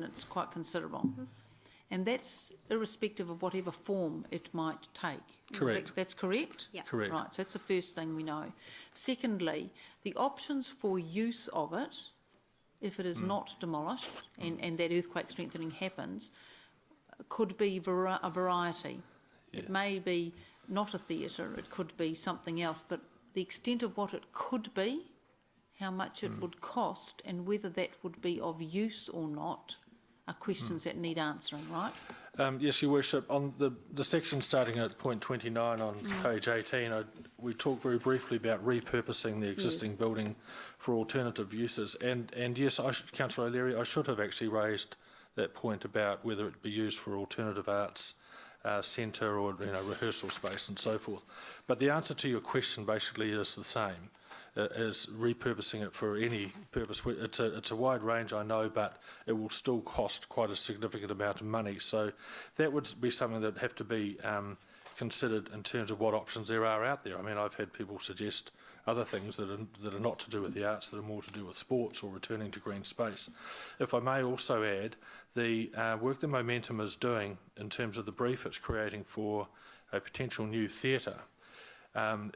and it's quite considerable. And that's irrespective of whatever form it might take. Correct. That's correct? Yeah. Correct. Right, so that's the first thing we know. Secondly, the options for use of it, if it is not demolished and that earthquake strengthening happens, could be a variety. Yeah. It may be not a theatre, it could be something else, but the extent of what it could be, how much it would cost, and whether that would be of use or not, are questions that need answering, right? Yes, Your Worship. On the section starting at point 29 on page 18, we talked very briefly about repurposing the existing building for alternative uses. And yes, Councillor O'Leary, I should have actually raised that point about whether it be used for alternative arts centre or rehearsal space and so forth. But the answer to your question basically is the same. Is repurposing it for any purpose. It's a wide range, I know, but it will still cost quite a significant amount of money. So that would be something that have to be considered in terms of what options there are out there. I mean, I've had people suggest other things that are not to do with the arts, that are more to do with sports or returning to green space. If I may also add, the work that Momentum is doing in terms of the brief it's creating for a potential new theatre.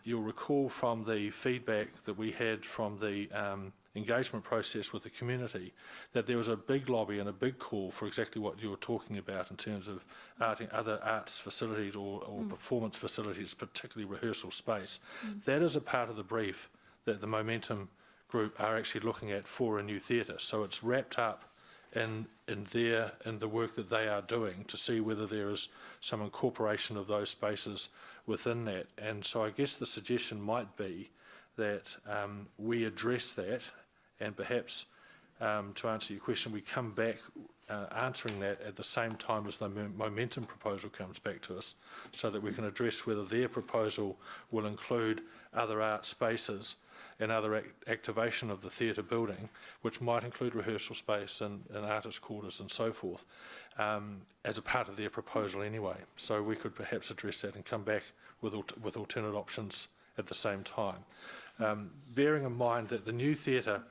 You'll recall from the feedback that we had from the engagement process with the community that there was a big lobby and a big call for exactly what you were talking about in terms of other arts facilities or performance facilities, particularly rehearsal space. That is a part of the brief that the Momentum group are actually looking at for a new theatre. So it's wrapped up in the work that they are doing to see whether there is some incorporation of those spaces within that. And so I guess the suggestion might be that we address that, and perhaps to answer your question, we come back answering that at the same time as the Momentum proposal comes back to us, so that we can address whether their proposal will include other art spaces and other activation of the theatre building, which might include rehearsal space and artist quarters and so forth, as a part of their proposal anyway. So we could perhaps address that and come back with alternate options at the same time. Bearing in mind that the new theatre,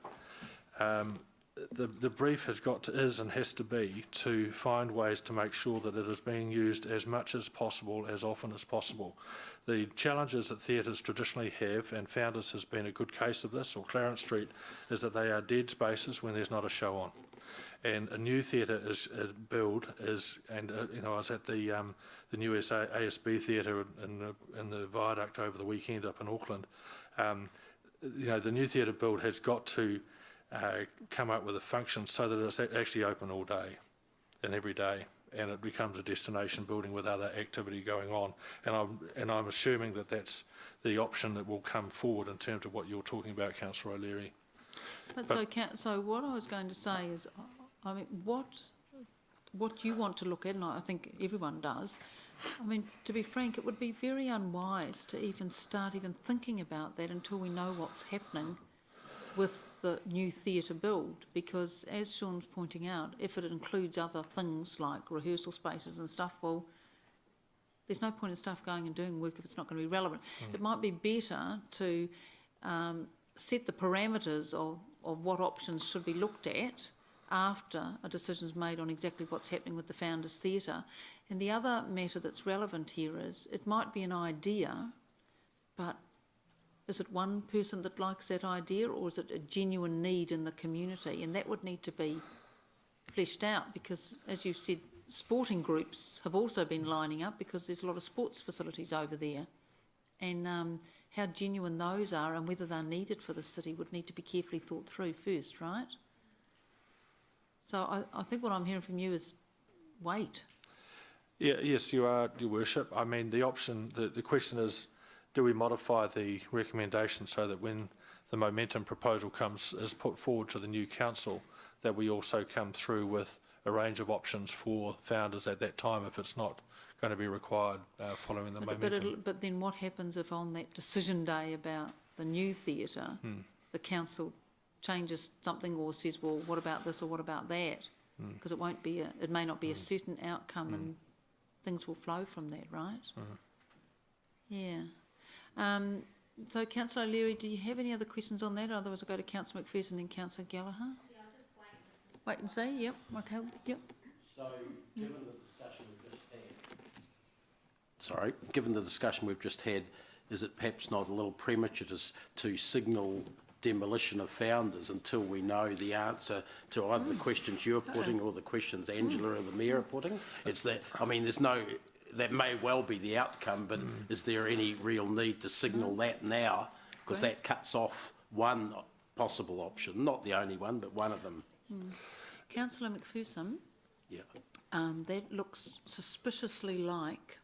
the brief is and has to be to find ways to make sure that it is being used as much as possible, as often as possible. The challenges that theatres traditionally have, and Founders has been a good case of this, or Clarence Street, is that they are dead spaces when there's not a show on. And a new theatre I was at the new ASB theatre in the Viaduct over the weekend up in Auckland. The new theatre build has got to come up with a function so that it's actually open all day and every day, and it becomes a destination building with other activity going on. And I'm assuming that that's the option that will come forward in terms of what you're talking about, Councillor O'Leary. So what I was going to say is, I mean, what you want to look at, and I think everyone does, I mean, to be frank, it would be very unwise to even start thinking about that until we know what's happening with the new theatre build, because as Sean's pointing out, if it includes other things like rehearsal spaces and stuff, well, there's no point in staff going and doing work if it's not going to be relevant. It might be better to set the parameters of what options should be looked at after a decision is made on exactly what's happening with the Founders Theatre. And the other matter that's relevant here is, it might be an idea, but is it one person that likes that idea, or is it a genuine need in the community? And that would need to be fleshed out, because, as you've said, sporting groups have also been lining up because there's a lot of sports facilities over there. And how genuine those are and whether they're needed for the city would need to be carefully thought through first, right? So I think what I'm hearing from you is wait. Yeah, yes, you are, Your Worship. I mean, the option, the question is, do we modify the recommendation so that when the Momentum proposal is put forward to the new council, that we also come through with a range of options for Founders at that time if it's not going to be required following the Momentum. But then what happens if on that decision day about the new theatre, the council changes something or says, well, what about this or what about that? Because it may not be a certain outcome, and things will flow from that, right? Yeah. So, Councillor O'Leary, do you have any other questions on that? Otherwise, I'll go to Councillor McPherson and Councillor Gallagher. Yeah, I'll just wait and listen wait and see, yep, okay, yep. So, given the discussion we've just had... given the discussion we've just had, is it perhaps not a little premature to signal demolition of Founders until we know the answer to either the questions you're putting or the questions Angela or the Mayor are putting? It's that, I mean, there's no... That may well be the outcome, but is there any real need to signal that now? Because that cuts off one possible option, not the only one, but one of them. Councillor McPherson, Yeah. that looks suspiciously like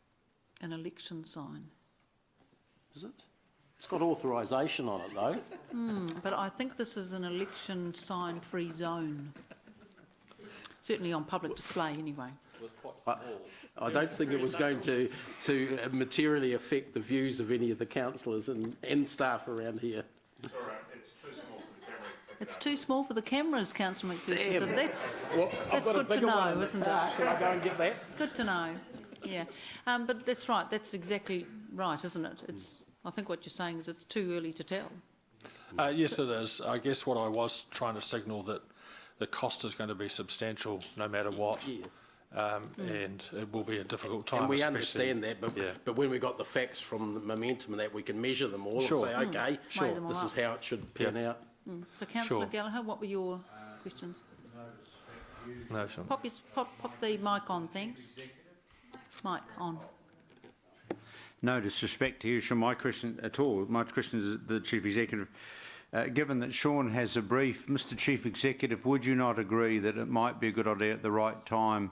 an election sign. Is it? It's got authorisation on it, though. But I think this is an election sign-free zone. Certainly on public display, anyway. I don't think it was going to materially affect the views of any of the councillors and staff around here. It's all right, it's too small for the camera. It's too small for the cameras, Councillor McPherson, so Damn. that's Well, I've got a good to bigger one know, in the isn't car. it? Can I go and get that? Good to know, yeah. But that's right, that's exactly right, isn't it? It's, I think what you're saying is it's too early to tell. Yes, it is. I guess what I was trying to signal that the cost is going to be substantial no matter what. Yeah. And it will be a difficult time. And we especially- understand that, yeah. but when we got the facts from the momentum and that, we can measure them all Sure. and say, okay, Weigh them all this up. is how it should pan out. So Councillor Sure. Gallagher, what were your questions? No, sure. Pop the mic on, thanks. Mic on. No disrespect to you, Sean, my question at all. My question is the Chief Executive. Given that Sean has a brief, Mr Chief Executive, would you not agree that it might be a good idea at the right time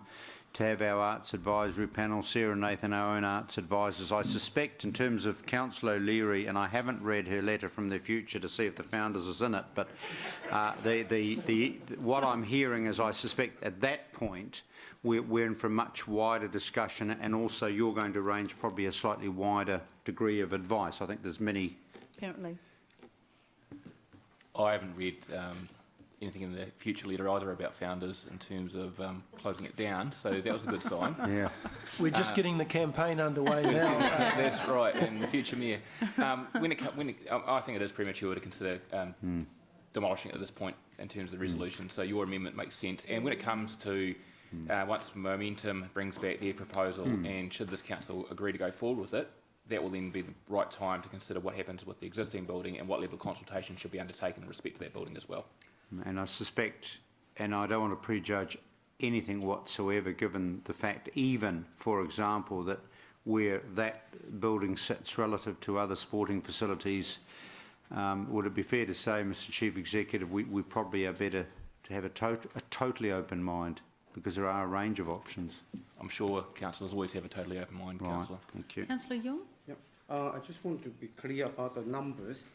to have our Arts Advisory Panel, Sarah Nathan, our own Arts Advisors? I suspect in terms of Councillor O'Leary, and I haven't read her letter from the future to see if the Founders is in it, but what I'm hearing is I suspect at that point we're in for a much wider discussion, and also you're going to arrange probably a slightly wider degree of advice. I think there's many... Apparently. I haven't read anything in the future letter either about Founders in terms of closing it down, so that was a good sign. Yeah. We're just getting the campaign underway now. That's right, and the future mayor. I think it is premature to consider demolishing it at this point in terms of the resolution, so your amendment makes sense. And when it comes to once Momentum brings back their proposal, and should this council agree to go forward with it, that will then be the right time to consider what happens with the existing building and what level of consultation should be undertaken in respect to that building as well. And I suspect, and I don't want to prejudge anything whatsoever, given the fact, even, for example, that where that building sits relative to other sporting facilities, would it be fair to say, Mr Chief Executive, we probably are better to have a totally open mind, because there are a range of options. I'm sure councillors always have a totally open mind, Right, councillor. thank you. Councillor Young? Yep. I just want to be clear about the numbers.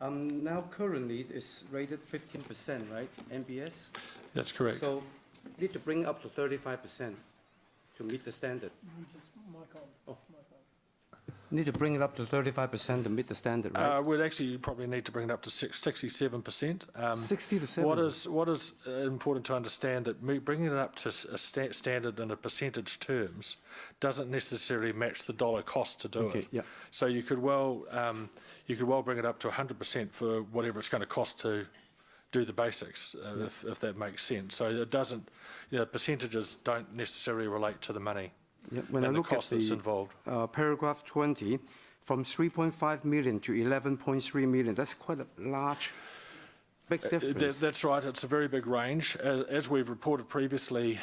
Now currently it's rated 15%, right, MBS? That's correct. So need to bring up to 35% to meet the standard. Need to bring it up to 35% to meet the standard, right? We'd actually probably need to bring it up to 67%. 60 to 70. What is important to understand that bringing it up to a standard in a percentage terms doesn't necessarily match the dollar cost to do it. Yeah. So you could well bring it up to 100% for whatever it's going to cost to do the basics, if that makes sense. So it doesn't, percentages don't necessarily relate to the money. Yeah, when I and look the cost at that's the involved. paragraph 20, from 3.5 million to 11.3 million, that's quite a big difference. That's right. It's a very big range. As we've reported previously,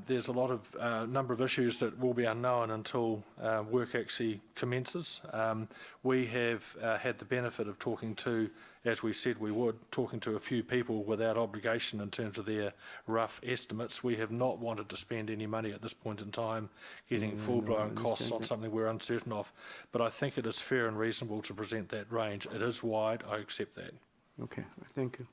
there's a lot of number of issues that will be unknown until work actually commences. We have had the benefit of talking to, as we said we would, talking to a few people without obligation in terms of their rough estimates. We have not wanted to spend any money at this point in time getting full-blown costs on something we're uncertain of. But I think it is fair and reasonable to present that range. It is wide. I accept that. Okay, thank you.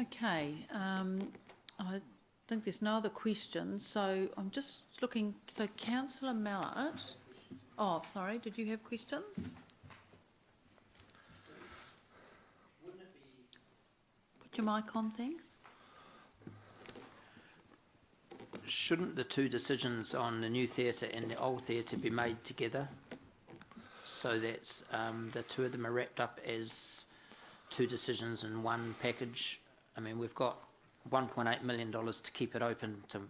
Okay, I think there's no other questions, so I'm just looking, so Councillor Mallard, oh, sorry, did you have questions? Put your mic on, thanks. Shouldn't the two decisions on the new theatre and the old theatre be made together, so that the two of them are wrapped up as two decisions in one package, I mean, we've got $1.8 million to keep it open to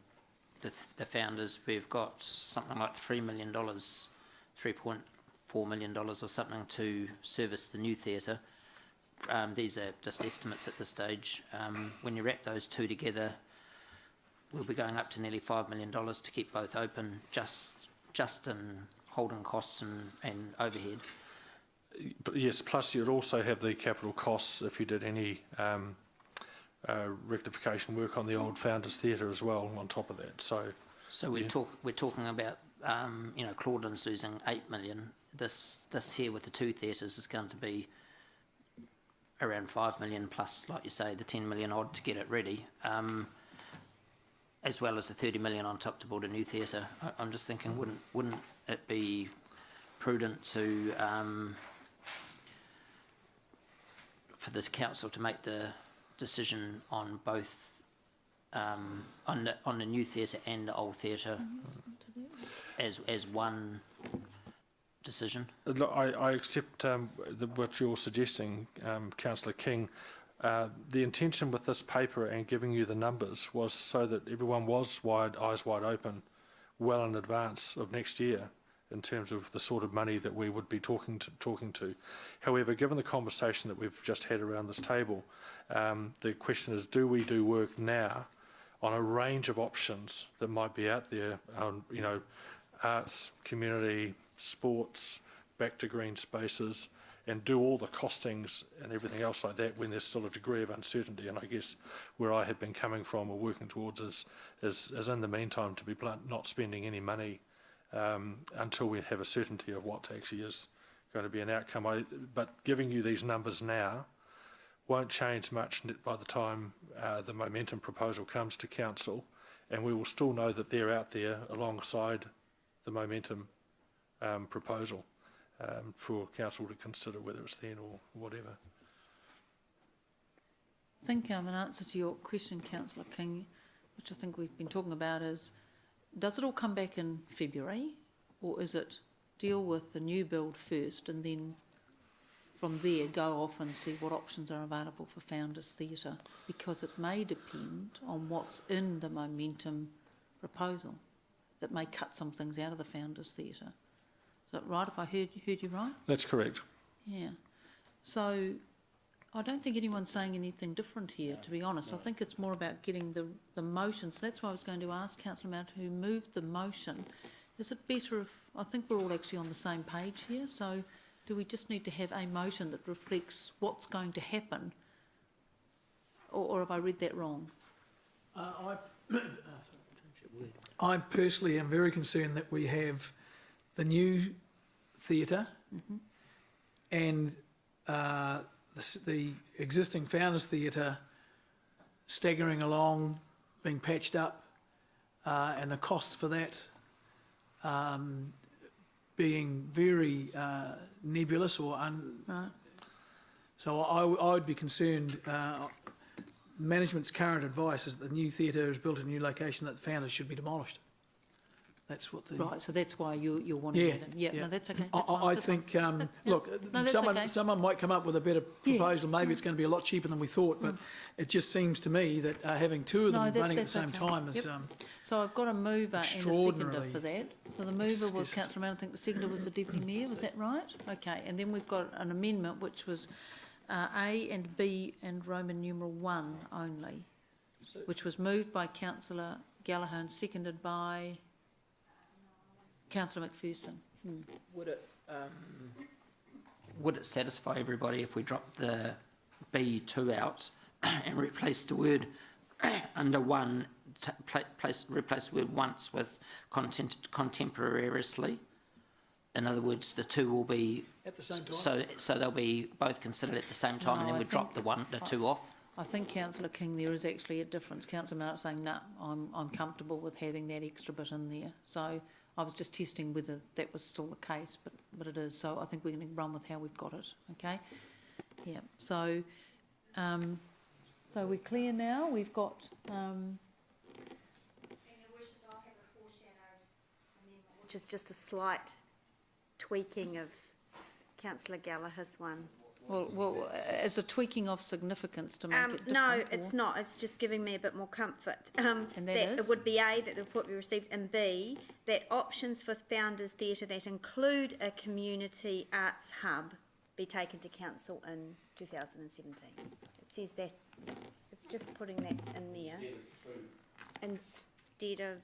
the founders. We've got something like $3 million, $3.4 million or something to service the new theatre. These are just estimates at this stage. When you wrap those two together, we'll be going up to nearly $5 million to keep both open, just in holding costs and overhead. But yes, plus you'd also have the capital costs if you did any rectification work on the old Founders Theatre as well on top of that. So we're talking about Claudeland's losing $8 million. This here with the two theatres is going to be around $5 million plus, like you say, the $10 million odd to get it ready, as well as the $30 million on top to build a new theatre. I'm just thinking, wouldn't it be prudent to for this council to make the decision on both on the new theatre and the old theatre as one decision? look, I accept what you're suggesting, Councillor King. The intention with this paper and giving you the numbers was so that everyone was eyes wide open well in advance of next year in terms of the sort of money that we would be talking to. However, given the conversation that we've just had around this table, the question is, do we do work now on a range of options that might be out there, arts, community, sports, back to green spaces, and do all the costings and everything else like that when there's still a degree of uncertainty. And I guess where I had been coming from or working towards is in the meantime, to be blunt, not spending any money until we have a certainty of what actually is going to be an outcome. But giving you these numbers now won't change much by the time the momentum proposal comes to council, and we will still know that they're out there alongside the momentum proposal for council to consider, whether it's then or whatever. I think an answer to your question, Councillor King, which I think we've been talking about, is does it all come back in February, or is it deal with the new build first and then from there go off and see what options are available for Founders Theatre? Because it may depend on what's in the momentum proposal that may cut some things out of the Founders Theatre. Is that right, if I heard you right? That's correct. Yeah. So I don't think anyone's saying anything different here, to be honest. I think it's more about getting the motions. That's why I was going to ask Councillor Mount, who moved the motion, is it better if, I think we're all actually on the same page here, so do we just need to have a motion that reflects what's going to happen? Or have I read that wrong? I personally am very concerned that we have the new theatre and the existing Founders Theatre staggering along, being patched up, and the costs for that being very nebulous or Right. So I would be concerned. Management's current advice is that the new theatre is built in a new location, that the Founders should be demolished. That's what the... Right, so that's why you're wanting it. Yeah, no, that's okay. That's fine, I that's think, fine. look, No, that's okay. someone might come up with a better proposal. Maybe it's going to be a lot cheaper than we thought, but it just seems to me that having two of them running at the same time is So I've got a mover and a seconder extraordinarily for that. So the mover was Councillor Mann, I think the seconder was the Deputy Mayor, was that right? Okay, and then we've got an amendment which was A and B and Roman numeral 1 only, which was moved by Councillor Gallagher and seconded by Councillor McPherson. Would it satisfy everybody if we dropped the B2 out and replaced the word under one, replace the word once with contemporaneously? In other words, the two will be at the same time. So they'll be both considered at the same time, and then we drop the two off. I think, Councillor King, there is actually a difference. Councillor Mark saying, no, I'm comfortable with having that extra bit in there. So I was just testing whether that was still the case, but it is. So I think we're going to run with how we've got it. Okay. Yeah. So so we're clear now. We've got. Which is just a slight tweaking of Councillor Gallagher's one. Well, as a tweaking of significance to make it different? No, or- it's not. It's just giving me a bit more comfort. And that It is? would be A, that the report be received, and B, that options for Founders Theatre that include a community arts hub be taken to council in 2017. It says that, it's just putting that in there. Instead of...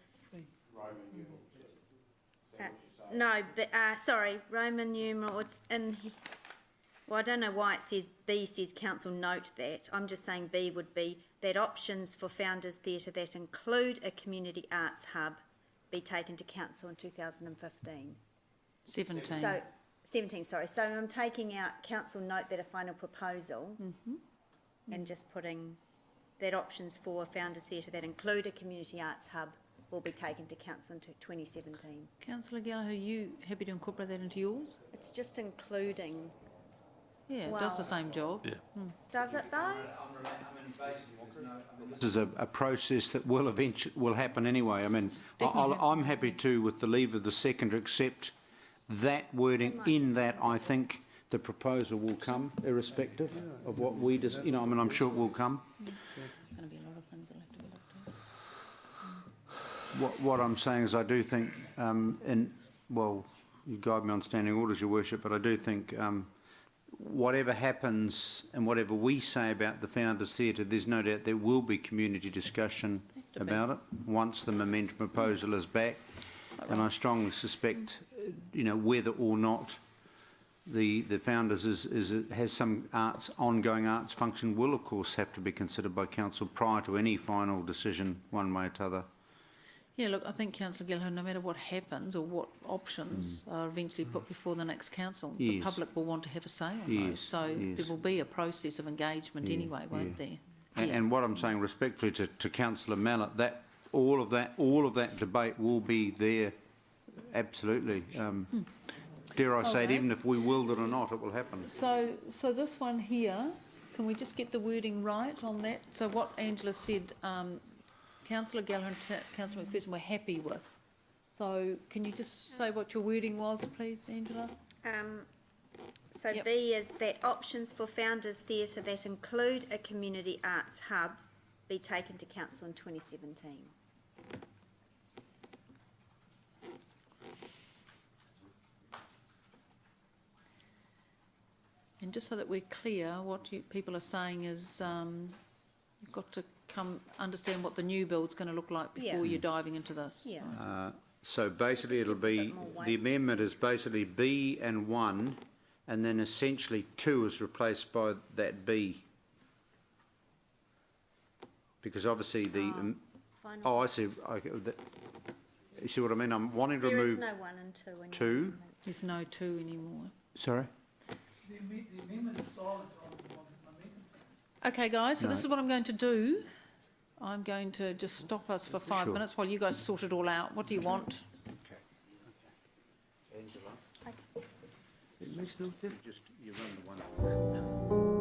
No, but, sorry, Roman numeral, it's in... Well, I don't know why it says B says council note that. I'm just saying B would be that options for Founders Theatre that include a community arts hub be taken to council in 2015. 17. So, 17, sorry. So I'm taking out council note that a final proposal and just putting that options for Founders Theatre that include a community arts hub will be taken to council in 2017. Councillor Gallagher, are you happy to incorporate that into yours? It's just including... Yeah, it does the Well- same job. Yeah. Does it though? This is a process that will happen anyway. I mean, definitely I'm happy to, with the leave of the seconder, accept that wording in that. I think the proposal will come, irrespective of what we just, you know, I mean, I'm sure it will come. There's going to be a lot of things that have to be looked at. What I'm saying is I do think, well, you guide me on standing orders, Your Worship, but I do think whatever happens and whatever we say about the Founders Theatre, there's no doubt there will be community discussion about it once the momentum proposal is back. And I strongly suspect, you know, whether or not the Founders has some ongoing arts function will of course have to be considered by council prior to any final decision one way or t'other. Yeah, look, I think Councillor Gallagher, no matter what happens or what options are eventually put before the next council, the Yes. public will want to have a say on Yes, those. So yes. there will be a process of engagement anyway, won't there? And what I'm saying respectfully to Councillor Mallett, that all of that debate will be there, absolutely. Dare I say it, Okay. even if we willed it or not, it will happen. So this one here, can we just get the wording right on that? So what Angela said, Councillor Gallagher and Councillor McPherson were happy with. So can you just say what your wording was, please, Angela? So Yep. B is that options for Founders Theatre that include a community arts hub be taken to council in 2017. And just so that we're clear, what people are saying is you've got to understand what the new build's going to look like before Yeah. you're diving into this. Yeah. So basically it'll Just gives a be, bit more the weight. amendment is basically B and 1, and then essentially 2 is replaced by that B. Because obviously the, Final. I see, you see what I mean? I'm wanting to There is remove no 1 and 2 in your 2. amendment. There's no 2 anymore. Sorry? The amendment is silent on momentum. Okay, guys, so this is what I'm going to do. I'm going to just stop us for 5 Sure. minutes while you guys sort it all out. What do you want? Angela? It makes no difference. Just, you run the one.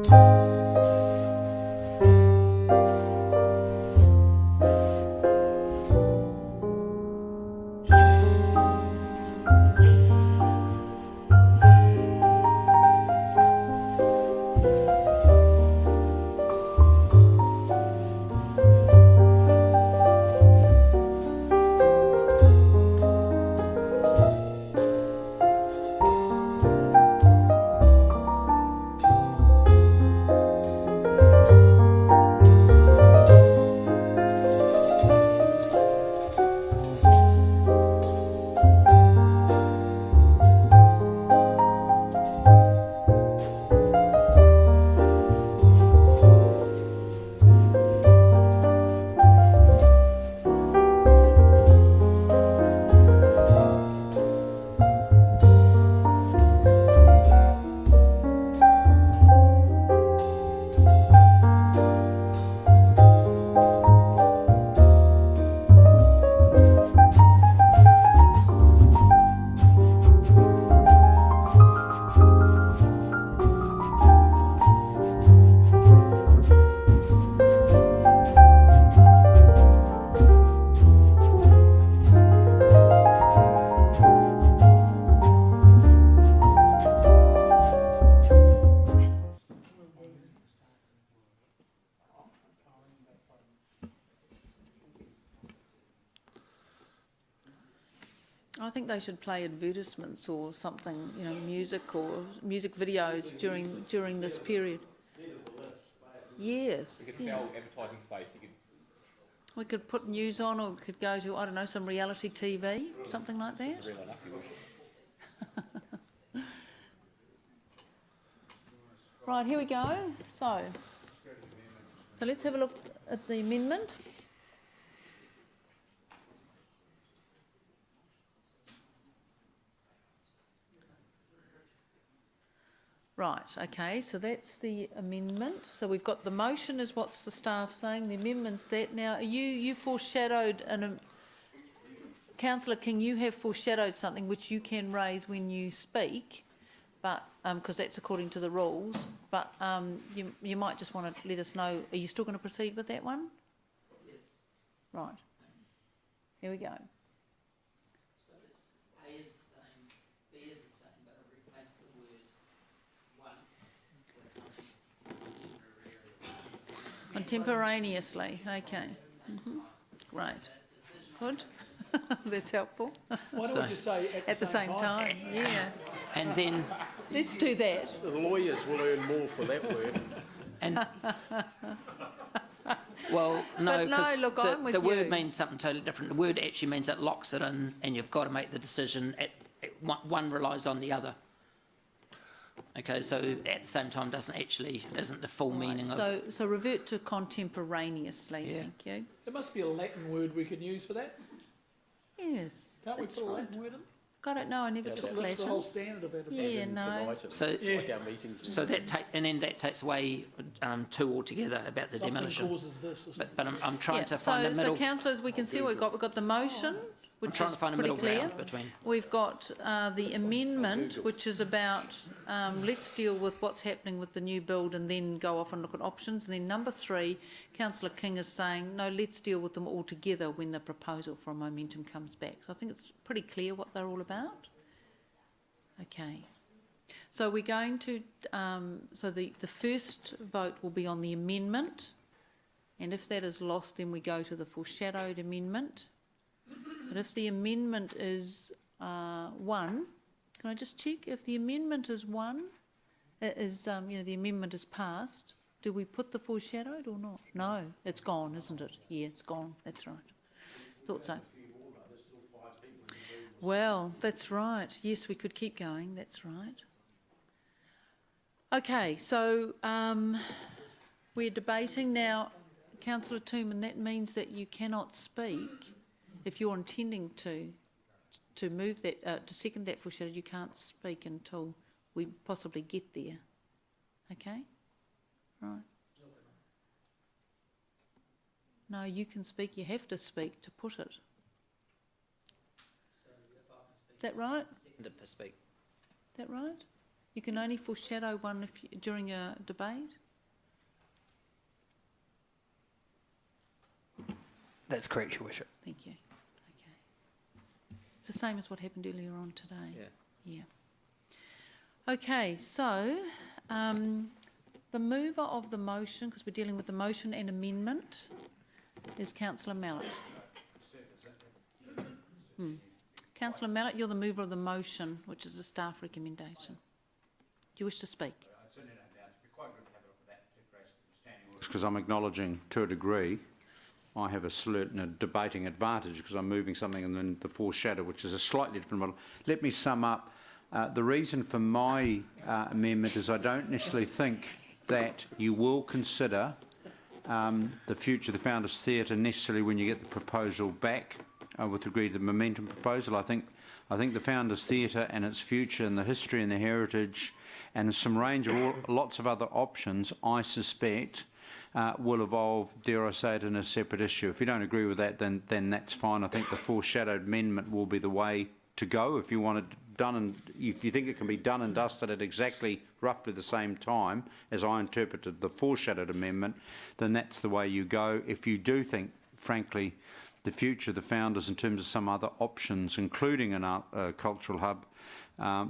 I think they should play advertisements or something, you know, music or music videos during this period. Yes. We could sell advertising space. You could. We could put news on, or could go to, I don't know, some reality TV, something like that. This is real enough, your worship. Right, here we go. So let's have a look at the amendment. Right, okay, so that's the amendment. So we've got the motion is what's the staff saying, the amendment's that. Now, you foreshadowed, Councillor King, you have foreshadowed something which you can raise when you speak, but because that's according to the rules, but you might just want to let us know, are you still going to proceed with that one? Yes. Right, here we go. So it's A is the same, B is the same, but I've replaced the word once with Contemporaneously, okay. Great, good. That's helpful. Why don't we just say At the same time? Yeah. And then, Let's do that. The lawyers will earn more for that word. and well, no, But no, because look, I'm with the word you. means something totally different. The word actually means it locks it in, and you've got to make the decision. One relies on the other. Okay, so at the same time isn't the full meaning of. So revert to contemporaneously, Yeah. thank you. There must be a Latin word we could use for that. Yes, Can't we that's put a right. Latin word in? I don't know, I never Just took lifts the whole Latin. standard of it. Yeah, no. So It's like our meetings. So that takes away two altogether about the Something demolition. causes this. Isn't it? But I'm trying Yeah, to find the middle. So councillors, we can see we've got the motion, I'm which trying is to find a pretty middle clear. ground between. We've got the amendment, which is about let's deal with what's happening with the new build and then go off and look at options. And then number 3, Councillor King is saying, no, let's deal with them all together when the proposal from Momentum comes back. So I think it's pretty clear what they're all about. Okay. So we're going to, so the first vote will be on the amendment. And if that is lost, then we go to the foreshadowed amendment. But if the amendment is 1, can I just check? If the amendment is 1, the amendment is passed, do we put the foreshadowed or not? No, it's gone, isn't it? Yeah, it's gone. That's right. Thought so. Well, that's right. Yes, we could keep going. That's right. Okay, so we're debating now, Councillor Toomey, that means that you cannot speak if you're intending to move that, to second that foreshadowed. You can't speak until we possibly get there. Okay? Right. No, you can speak. You have to speak to put it. Is that right? Seconded to speak. Is that right? You can only foreshadow one during a debate? That's correct, Your Worship. Thank you. Okay. It's the same as what happened earlier on today. Yeah. Okay, so the mover of the motion, because we're dealing with the motion and amendment, is Councillor Mallett. Councillor Mallett, you're the mover of the motion, which is a staff recommendation. Do you wish to speak? Because I'm acknowledging to a degree I have a certain debating advantage because I'm moving something and then the foreshadow, which is a slightly different model. Let me sum up. The reason for my amendment is I don't necessarily think that you will consider the future of the Founders Theatre necessarily when you get the proposal back with regard to the momentum proposal. I think the Founders Theatre and its future and the history and the heritage and some range of lots of other options, I suspect, will evolve, dare I say it, in a separate issue. If you don't agree with that, then that's fine. I think the foreshadowed amendment will be the way to go. If you want it done and if you think it can be done and dusted at exactly roughly the same time as I interpreted the foreshadowed amendment, then that's the way you go. If you do think, frankly, the future of the Founders in terms of some other options, including a cultural hub,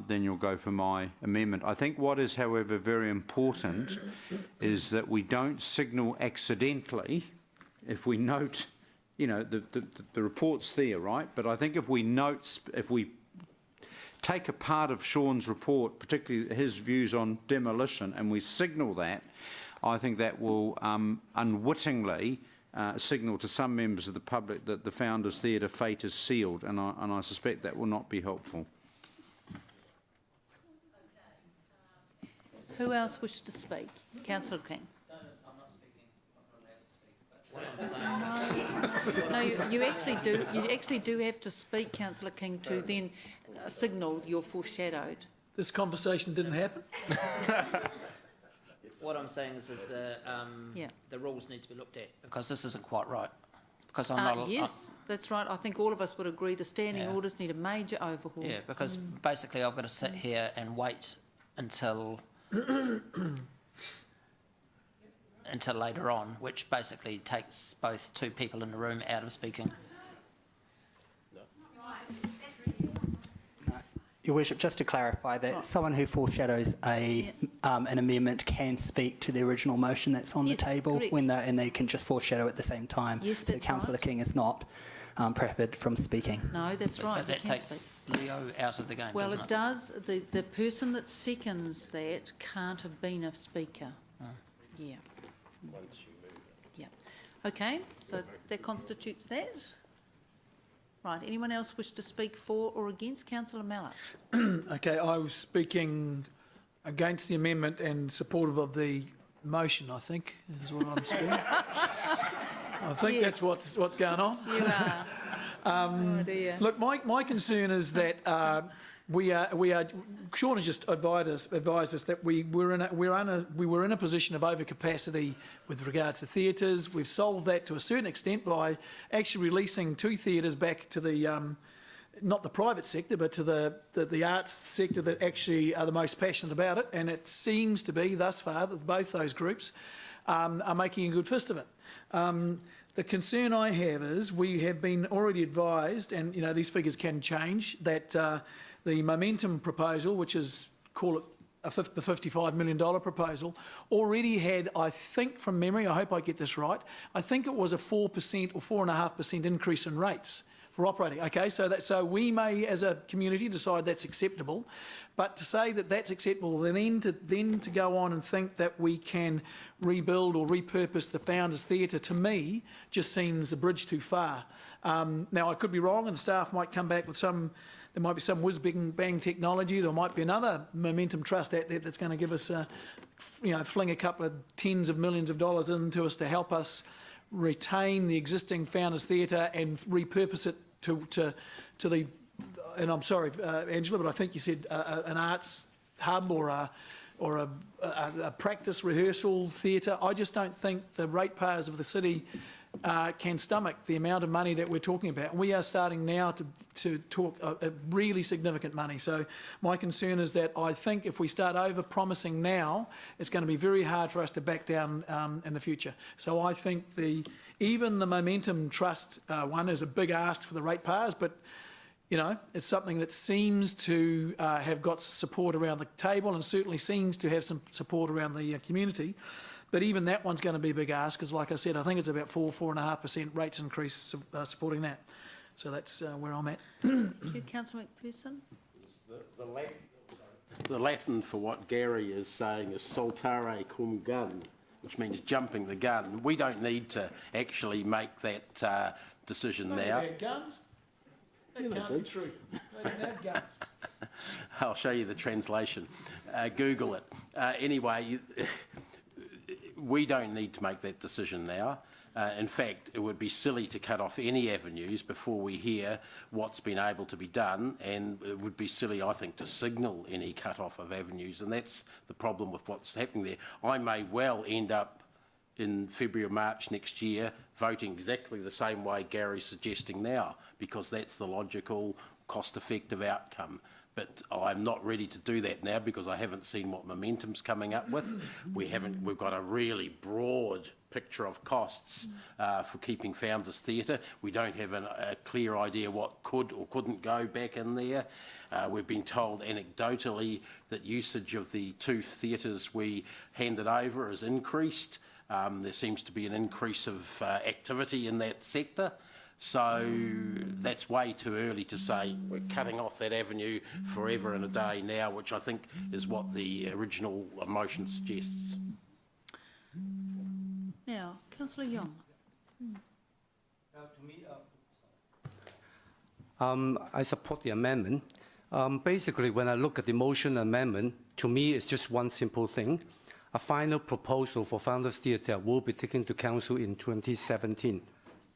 then you'll go for my amendment. I think what is, however, very important is that we don't signal accidentally if we note, you know, the report's there, right? But I think if we take a part of Sean's report, particularly his views on demolition, and we signal that, I think that will unwittingly signal to some members of the public that the Founders Theatre fate is sealed, and I suspect that will not be helpful. Who else wishes to speak? Councillor King. No, I'm not speaking. I'm not allowed to speak. But what I'm saying. No, you actually do. You actually do have to speak, Councillor King, to then signal you're foreshadowed. This conversation didn't happen? What I'm saying is the rules need to be looked at because this isn't quite right. Because I'm not. Yes, that's right. I think all of us would agree the standing orders need a major overhaul. Yeah, because basically I've got to sit here and wait until later on, which basically takes both two people in the room out of speaking. Your Worship, just to clarify that someone who foreshadows an amendment can speak to the original motion that's on the table and they can just foreshadow at the same time. Yes, so Councillor King is not prohibited from speaking. No, that's right. But that takes Leo out of the game, well, doesn't it does. The person that seconds that can't have been a speaker. Yeah. Once you move it. Yeah. Okay, so that constitutes that. Right, anyone else wish to speak for or against? Councillor Mallett. Okay, I was speaking against the amendment and supportive of the motion, I think, is what I'm saying. I think that's what's going on. You are. Oh dear. Look, my concern is that we are. Sean has just advised us that we were in a position of overcapacity with regards to theatres. We've solved that to a certain extent by actually releasing 2 theatres back to the not the private sector, but to the arts sector that actually are the most passionate about it. And it seems to be thus far that both those groups are making a good fist of it. The concern I have is we have been already advised, and you know these figures can change, that the momentum proposal, which is, call it the $55 million proposal, already had, I think from memory, I hope I get this right, I think it was a 4% or 4.5% increase in rates for operating. Okay, so we may, as a community, decide that's acceptable, but to say that that's acceptable, then to go on and think that we can rebuild or repurpose the Founders Theatre, to me, just seems a bridge too far. Now, I could be wrong, and the staff might come back with there might be some whiz-bang technology. There might be another momentum trust out there that's going to give us, fling a couple of tens of millions of dollars into us to help us retain the existing Founders Theatre and repurpose it to the. And I'm sorry, Angela, but I think you said an arts hub or a practice rehearsal theatre. I just don't think the ratepayers of the city can stomach the amount of money that we're talking about. We are starting now to talk a really significant money. So my concern is that I think if we start over-promising now, it's going to be very hard for us to back down in the future. So I think even the Momentum Trust one is a big ask for the ratepayers, but you know, it's something that seems to have got support around the table and certainly seems to have some support around the community. But even that one's going to be a big ask because, like I said, I think it's about 4.5% rates increase supporting that. So that's where I'm at. Thank you, Councillor McPherson. The Latin for what Gary is saying is saltare cum gun, which means jumping the gun. We don't need to actually make that decision now. They had guns? That can't be true. They didn't have guns. I'll show you the translation. Google it. Anyway, we don't need to make that decision now. In fact, it would be silly to cut off any avenues before we hear what's been able to be done, and it would be silly, I think, to signal any cut-off of avenues, and that's the problem with what's happening there. I may well end up in February or March next year voting exactly the same way Gary's suggesting now, because that's the logical, cost-effective outcome. But I'm not ready to do that now because I haven't seen what Momentum's coming up with. We've got a really broad picture of costs for keeping Founders Theatre. We don't have a clear idea what could or couldn't go back in there. We've been told anecdotally that usage of the 2 theatres we handed over has increased. There seems to be an increase of activity in that sector. So that's way too early to say we're cutting off that avenue forever and a day now, which I think is what the original motion suggests. Now, Councillor Young. I support the amendment. Basically, when I look at the motion amendment, to me it's just one simple thing. A final proposal for Founders Theatre will be taken to Council in 2017.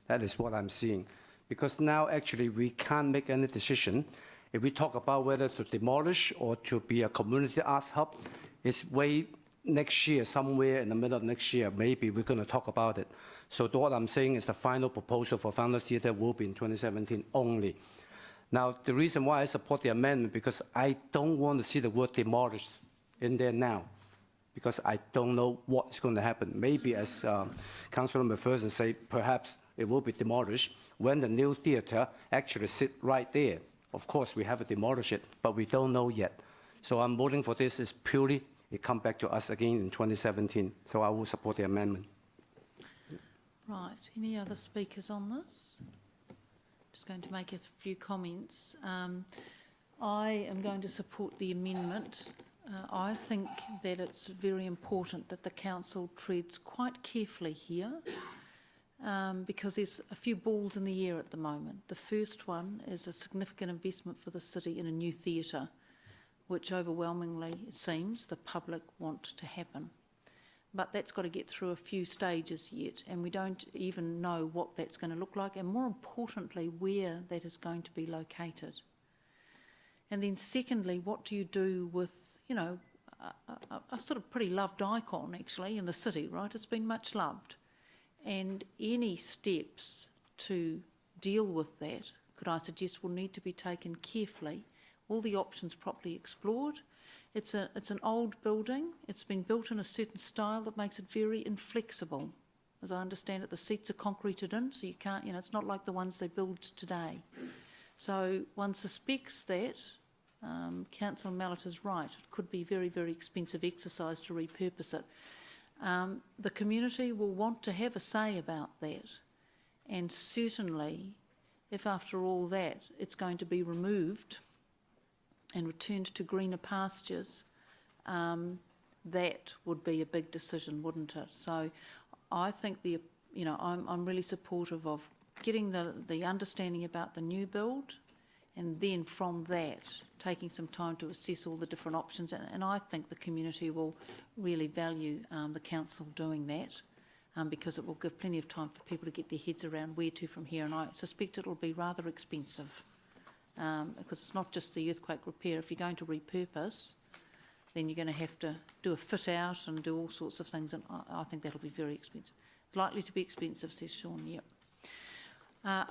That is what I'm seeing. Because now actually we can't make any decision. If we talk about whether to demolish or to be a community arts hub, it's way next year, somewhere in the middle of next year, maybe we're going to talk about it. So what I'm saying is the final proposal for Founders Theatre will be in 2017 only. Now, the reason why I support the amendment, because I don't want to see the word demolished in there now, because I don't know what's going to happen. Maybe as Councillor McPherson say, perhaps it will be demolished when the new theatre actually sit right there. Of course, we have to demolish it, but we don't know yet. So I'm voting for this. It's purely, it come back to us again in 2017. So I will support the amendment. Right. Any other speakers on this? Just going to make a few comments. I am going to support the amendment. I think that it's very important that the council treads quite carefully here. Because there's a few balls in the air at the moment. The first one is a significant investment for the city in a new theatre, which overwhelmingly, it seems, the public want to happen. But that's got to get through a few stages yet, and we don't even know what that's going to look like, and more importantly, where that is going to be located. And then secondly, what do you do with, you know, a sort of pretty loved icon, actually, in the city, right? It's been much loved. And any steps to deal with that, could I suggest, will need to be taken carefully, all the options properly explored. It's an old building. It's been built in a certain style that makes it very inflexible. As I understand it, the seats are concreted in, so you can't, you know, it's not like the ones they build today. So one suspects that Councillor Mallet is right. It could be very, very expensive exercise to repurpose it. The community will want to have a say about that, and certainly if after all that it's going to be removed and returned to greener pastures, that would be a big decision, wouldn't it? So I think I'm really supportive of getting the understanding about the new build, and then from that taking some time to assess all the different options, and I think the community will really value the council doing that, because it will give plenty of time for people to get their heads around where to from here, and I suspect it will be rather expensive, because it's not just the earthquake repair. If you're going to repurpose, then you're going to have to do a fit out and do all sorts of things, and I think that'll be very expensive. Likely to be expensive, says Sean, yep.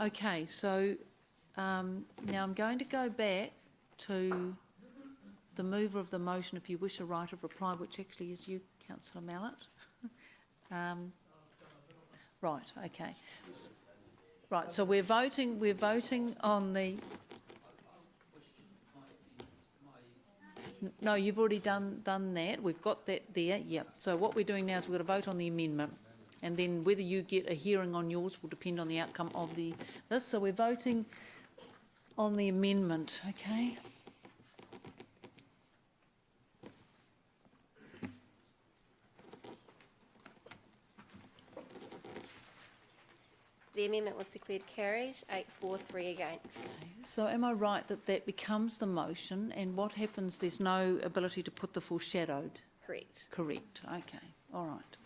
Okay, so now I'm going to go back to the mover of the motion, if you wish a right of reply, which actually is you, Councillor Mallett. Right, okay. Right, so we're voting on the... No, you've already done that. We've got that there, yep. So what we're doing now is we're going to vote on the amendment. And then whether you get a hearing on yours will depend on the outcome of this. So we're voting on the amendment, okay? The amendment was declared carried, 8-4-3 against. So am I right that that becomes the motion, and what happens, there's no ability to put the foreshadowed? Correct. Correct, okay, all right.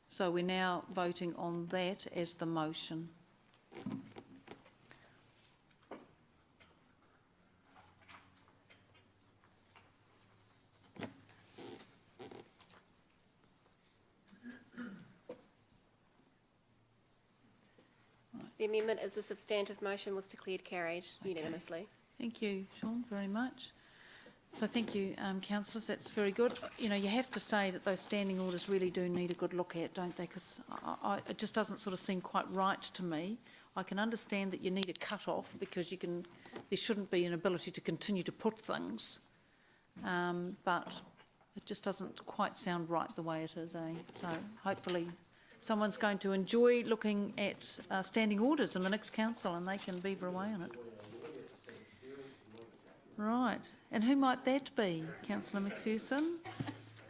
So we're now voting on that as the motion. The amendment as a substantive motion was declared carried unanimously. Thank you, Sean, very much. So thank you, councillors, that's very good. You know, you have to say that those standing orders really do need a good look at, don't they? Because it just doesn't sort of seem quite right to me. I can understand that you need a cut-off because there shouldn't be an ability to continue to put things, but it just doesn't quite sound right the way it is, eh? So hopefully someone's going to enjoy looking at standing orders in the next council and they can beaver away on it. Right, and who might that be, Councillor McPherson?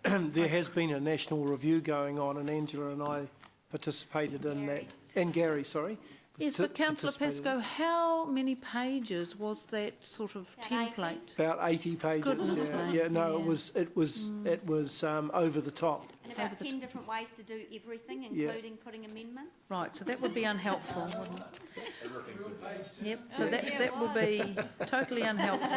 There has been a national review going on, and Angela and I participated in that. And Gary, sorry. Yes, but Councillor Pascoe, how many pages was that sort of template? About 80 pages. Goodness me. Yeah, no, it was over the top. And about 10 different ways to do everything, including putting amendments. Right, so that would be unhelpful, wouldn't it? Yep, so that will be totally unhelpful.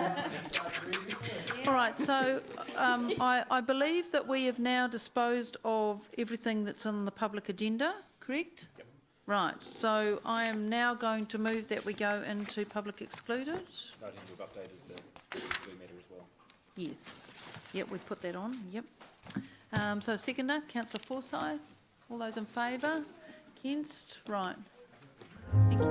All right, so I believe that we have now disposed of everything that's on the public agenda, correct? Yep. Right, so I am now going to move that we go into public excluded. Noting we've updated the matter as well. Yes. Yep, we've put that on, yep. So seconder, Councillor Forsyth. All those in favour? Against? Right. Thank you.